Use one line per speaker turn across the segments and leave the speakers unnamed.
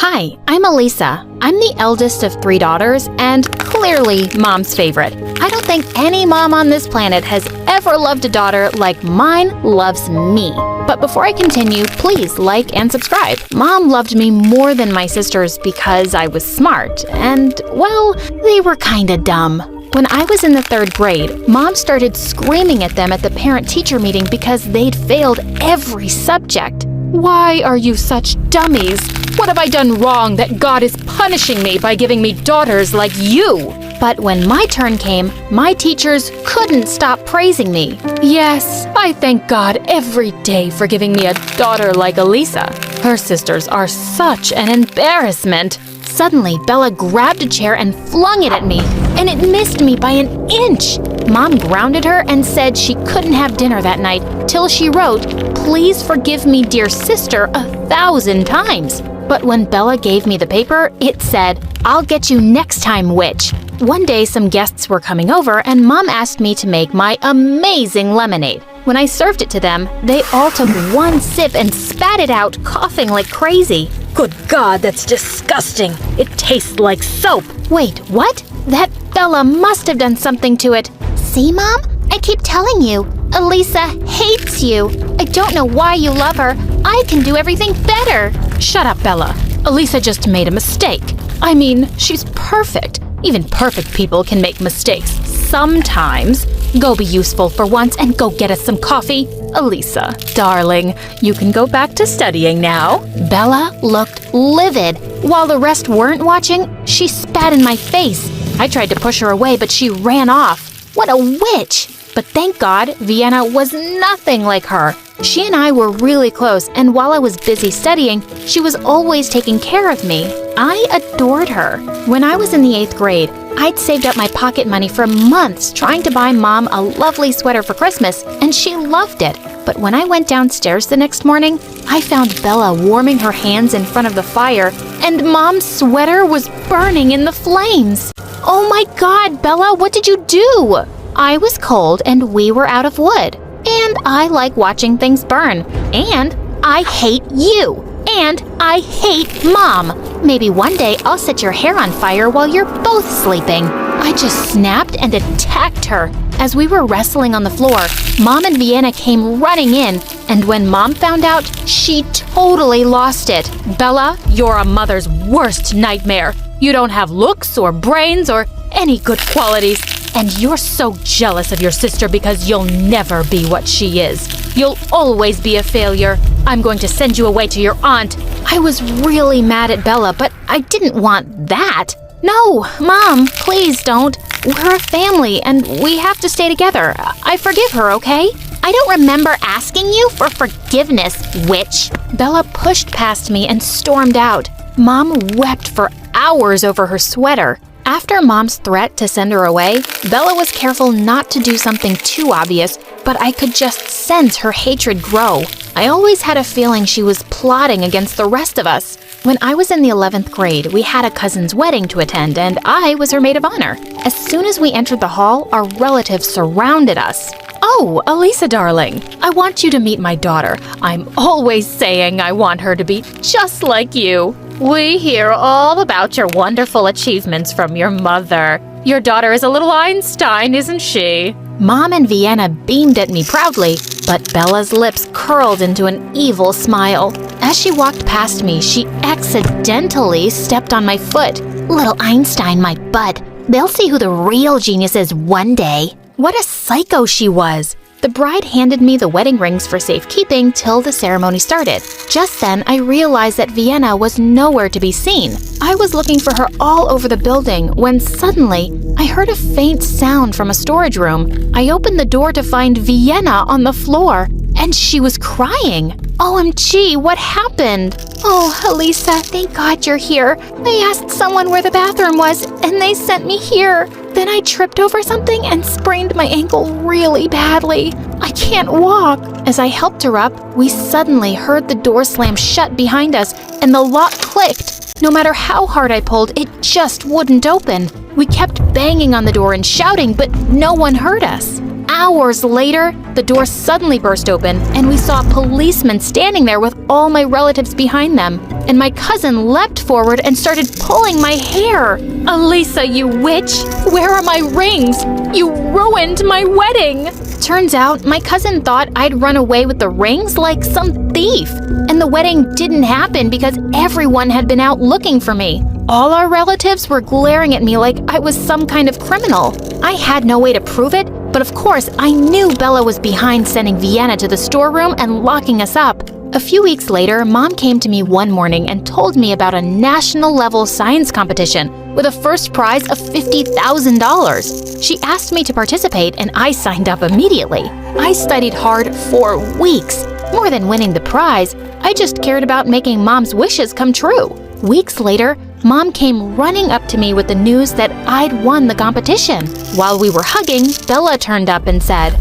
Hi, I'm Elisa. I'm the eldest of 3 daughters and clearly Mom's favorite. I don't think any mom on this planet has ever loved a daughter like mine loves me. But before I continue, please like and subscribe. Mom loved me more than my sisters because I was smart and, well, they were kinda dumb. When I was in the 3rd grade, Mom started screaming at them at the parent-teacher meeting because they'd failed every subject. Why are you such dummies? What have I done wrong that God is punishing me by giving me daughters like you? But when my turn came, my teachers couldn't stop praising me. Yes, I thank God every day for giving me a daughter like Elisa. Her sisters are such an embarrassment. Suddenly, Bella grabbed a chair and flung it at me, and it missed me by an inch. Mom grounded her and said she couldn't have dinner that night till she wrote, "Please forgive me, dear sister," 1,000 times. But when Bella gave me the paper, it said, "I'll get you next time, witch." One day, some guests were coming over, and Mom asked me to make my amazing lemonade. When I served it to them, they all took one sip and spat it out, coughing like crazy.
Good God, that's disgusting. It tastes like soap.
Wait, what? That Bella must have done something to it. See, Mom? I keep telling you. Elisa hates you. I don't know why you love her. I can do everything better. Shut up, Bella. Elisa just made a mistake. I mean, she's perfect. Even perfect people can make mistakes sometimes. Go be useful for once and go get us some coffee. Elisa, darling, you can go back to studying now. Bella looked livid. While the rest weren't watching, she spat in my face. I tried to push her away, but she ran off. What a witch! But thank God, Vienna was nothing like her. She and I were really close, and while I was busy studying, she was always taking care of me. I adored her. When I was in the 8th grade, I'd saved up my pocket money for months trying to buy Mom a lovely sweater for Christmas, and she loved it. But when I went downstairs the next morning, I found Bella warming her hands in front of the fire, and Mom's sweater was burning in the flames. Oh my God, Bella, what did you do? I was cold and we were out of wood. And I like watching things burn. And I hate you. And I hate Mom. Maybe one day I'll set your hair on fire while you're both sleeping. I just snapped and attacked her. As we were wrestling on the floor, Mom and Vienna came running in. And when Mom found out, she totally lost it. Bella, you're a mother's worst nightmare. You don't have looks or brains or any good qualities. And you're so jealous of your sister because you'll never be what she is. You'll always be a failure. I'm going to send you away to your aunt. I was really mad at Bella, but I didn't want that. No, Mom, please don't. We're a family and we have to stay together. I forgive her, okay? I don't remember asking you for forgiveness, witch. Bella pushed past me and stormed out. Mom wept for hours over her sweater. After Mom's threat to send her away, Bella was careful not to do something too obvious, but I could just sense her hatred grow. I always had a feeling she was plotting against the rest of us. When I was in the 11th grade, we had a cousin's wedding to attend, and I was her maid of honor. As soon as we entered the hall, our relatives surrounded us. Oh, Elisa, darling, I want you to meet my daughter. I'm always saying I want her to be just like you. We hear all about your wonderful achievements from your mother. Your daughter is a little Einstein, isn't she? Mom and Vienna beamed at me proudly, but Bella's lips curled into an evil smile. As she walked past me, she accidentally stepped on my foot. Little Einstein, my butt. They'll see who the real genius is one day. What a psycho she was. The bride handed me the wedding rings for safekeeping till the ceremony started. Just then, I realized that Vienna was nowhere to be seen. I was looking for her all over the building when suddenly, I heard a faint sound from a storage room. I opened the door to find Vienna on the floor, and she was crying. OMG, what happened? Oh, Elisa, thank God you're here. I asked someone where the bathroom was, and they sent me here. Then I tripped over something and sprained my ankle really badly. I can't walk. As I helped her up, we suddenly heard the door slam shut behind us, and the lock clicked. No matter how hard I pulled, it just wouldn't open. We kept banging on the door and shouting, but no one heard us. Hours later, the door suddenly burst open, and we saw policemen standing there with all my relatives behind them. and my cousin leapt forward and started pulling my hair. "Elisa, you witch! Where are my rings? You ruined my wedding!" Turns out, my cousin thought I'd run away with the rings like some thief. And the wedding didn't happen because everyone had been out looking for me. All our relatives were glaring at me like I was some kind of criminal. I had no way to prove it, but of course I knew Bella was behind sending Vienna to the storeroom and locking us up. A few weeks later, Mom came to me one morning and told me about a national-level science competition with a first prize of $50,000. She asked me to participate and I signed up immediately. I studied hard for weeks. More than winning the prize, I just cared about making Mom's wishes come true. Weeks later, Mom came running up to me with the news that I'd won the competition. While we were hugging, Bella turned up and said,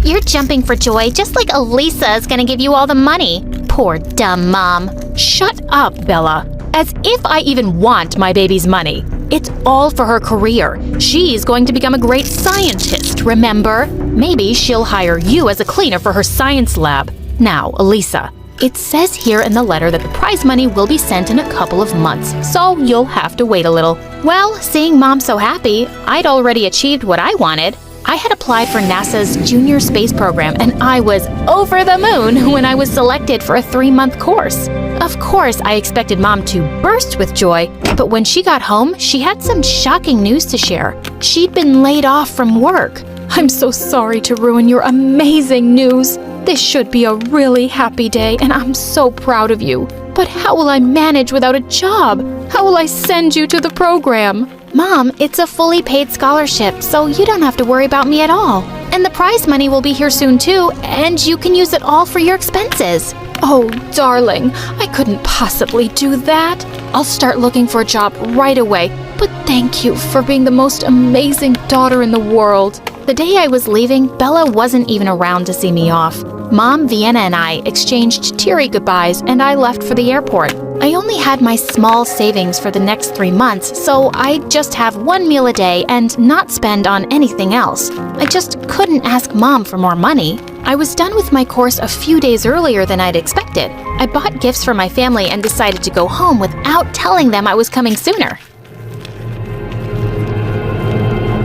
"You're jumping for joy just like Elisa is gonna give you all the money. Poor dumb Mom." "Shut up, Bella. As if I even want my baby's money. It's all for her career. She's going to become a great scientist, remember? Maybe she'll hire you as a cleaner for her science lab. Now, Elisa, it says here in the letter that the prize money will be sent in a couple of months, so you'll have to wait a little." Well, seeing Mom so happy, I'd already achieved what I wanted. I had applied for NASA's Junior Space Program, and I was over the moon when I was selected for a 3-month course. Of course, I expected Mom to burst with joy, but when she got home, she had some shocking news to share. She'd been laid off from work. "I'm so sorry to ruin your amazing news. This should be a really happy day, and I'm so proud of you. But how will I manage without a job? How will I send you to the program?" "Mom, it's a fully paid scholarship, so you don't have to worry about me at all. And the prize money will be here soon too, and you can use it all for your expenses." "Oh, darling, I couldn't possibly do that. I'll start looking for a job right away, but thank you for being the most amazing daughter in the world." The day I was leaving, Bella wasn't even around to see me off. Mom, Vienna, and I exchanged teary goodbyes, and I left for the airport. I only had my small savings for the next 3 months, so I'd just have 1 meal a day and not spend on anything else. I just couldn't ask Mom for more money. I was done with my course a few days earlier than I'd expected. I bought gifts for my family and decided to go home without telling them I was coming sooner.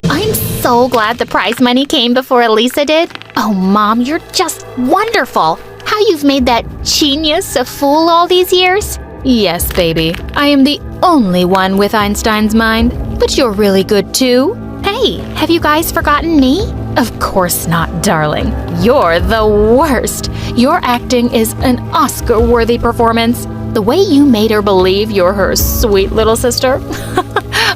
I'm so glad the prize money came before Elisa did. Oh, Mom, you're just wonderful. How you've made that genius a fool all these years. Yes, baby. I am the only one with Einstein's mind. But you're really good, too. Hey, have you guys forgotten me? Of course not, darling. You're the worst. Your acting is an Oscar-worthy performance. The way you made her believe you're her sweet little sister.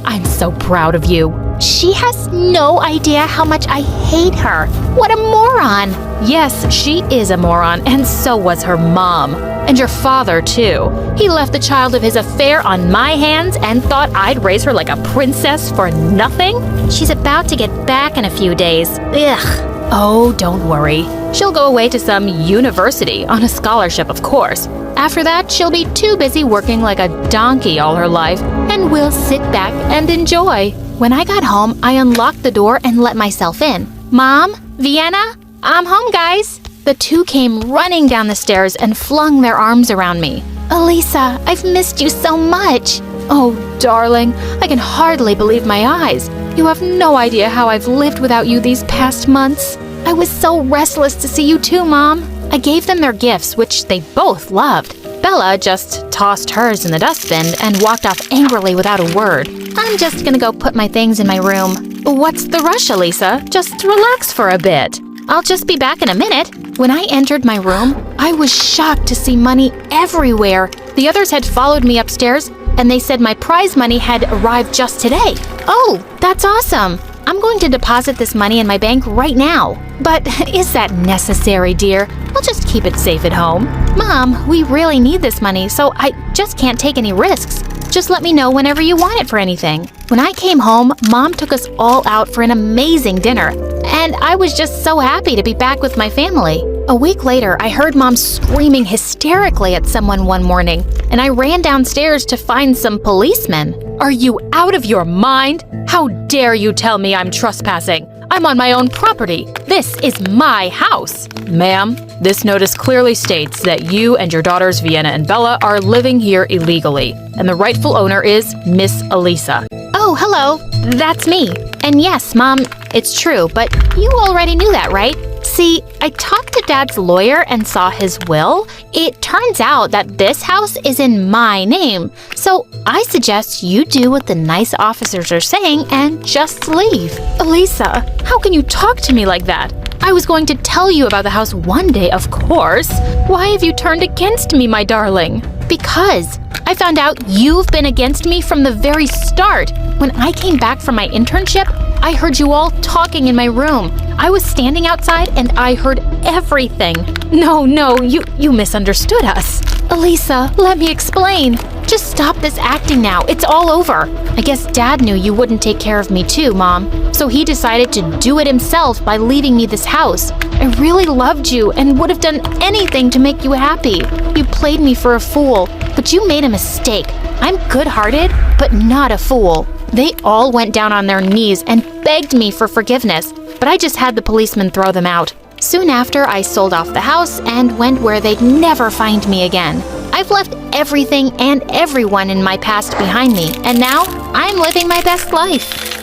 I'm so proud of you. She has no idea how much I hate her. What a moron. Yes, she is a moron, and so was her mom. And your father, too. He left the child of his affair on my hands and thought I'd raise her like a princess for nothing? She's about to get back in a few days. Ugh. Oh, don't worry. She'll go away to some university on a scholarship, of course. After that, she'll be too busy working like a donkey all her life, and we'll sit back and enjoy. When I got home, I unlocked the door and let myself in. Mom, Vienna, I'm home, guys. The two came running down the stairs and flung their arms around me. Elisa, I've missed you so much. Oh, darling, I can hardly believe my eyes. You have no idea how I've lived without you these past months. I was so restless to see you too, Mom. I gave them their gifts, which they both loved. Bella just tossed hers in the dustbin and walked off angrily without a word. I'm just gonna go put my things in my room. What's the rush, Elisa? Just relax for a bit. I'll just be back in a minute. When I entered my room, I was shocked to see money everywhere. The others had followed me upstairs, and they said my prize money had arrived just today. Oh, that's awesome. I'm going to deposit this money in my bank right now. But is that necessary, dear? I'll just keep it safe at home. Mom, we really need this money, so I just can't take any risks. Just let me know whenever you want it for anything. When I came home, Mom took us all out for an amazing dinner, and I was just so happy to be back with my family. A week later, I heard Mom screaming hysterically at someone one morning, and I ran downstairs to find some policemen. Are you out of your mind? How dare you tell me I'm trespassing?
I'm on my own property. This is my house. Ma'am, this notice clearly states that you and your daughters Vienna and Bella are living here illegally, and the rightful owner is Miss Elisa.
Oh, hello. That's me. And yes, Mom, it's true, but you already knew that, right? See, I talked to Dad's lawyer and saw his will. It turns out that this house is in my name. So I suggest you do what the nice officers are saying and just leave.
Elisa, how can you talk to me like that? I was going to tell you about the house one day, of course. Why have you turned against me, my darling?
Because I found out you've been against me from the very start. When I came back from my internship, I heard you all talking in my room. I was standing outside and I heard everything.
No, you misunderstood us.
Elisa, let me explain. Just stop this acting now. It's all over. I guess Dad knew you wouldn't take care of me too, Mom. So he decided to do it himself by leaving me this house. I really loved you and would have done anything to make you happy. You played me for a fool, but you made a mistake. I'm good-hearted, but not a fool. They all went down on their knees and begged me for forgiveness, but I just had the policeman throw them out. Soon after, I sold off the house and went where they'd never find me again. I've left everything and everyone in my past behind me, and now I'm living my best life.